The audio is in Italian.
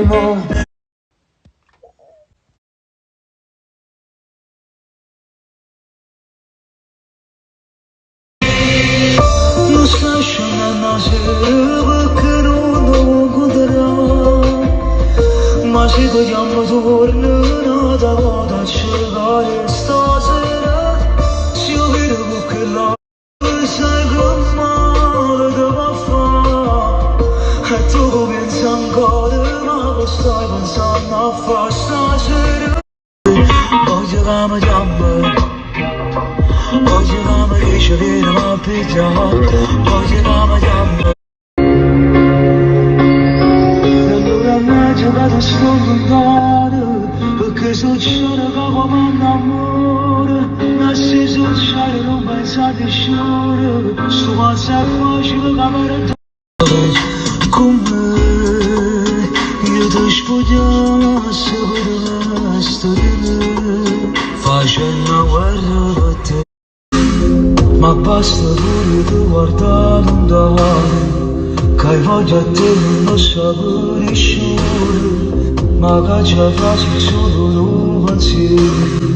mo. Nos lasciano nascere che non godrà, ma se vogliamo tornare da vada cercare stasera, se io vedo che la sai che male devo fare, e tu pensi ancora, ma che stai pensando a fare stasera? Oggi vamo giamma, oggi vamo ricevere ma pigliare, oggi vamo giamma. Vado sto lontano, perché succede che come un amore, ma se succede non pensate sciore, sto quasi facile che avere te. Come io ti spogliassi per resto di me, facendo guerra per te. Ma basta pure tu guardare lontano, che hai voglia a te non sapere sciore, ma che già quasi solo un pensiero.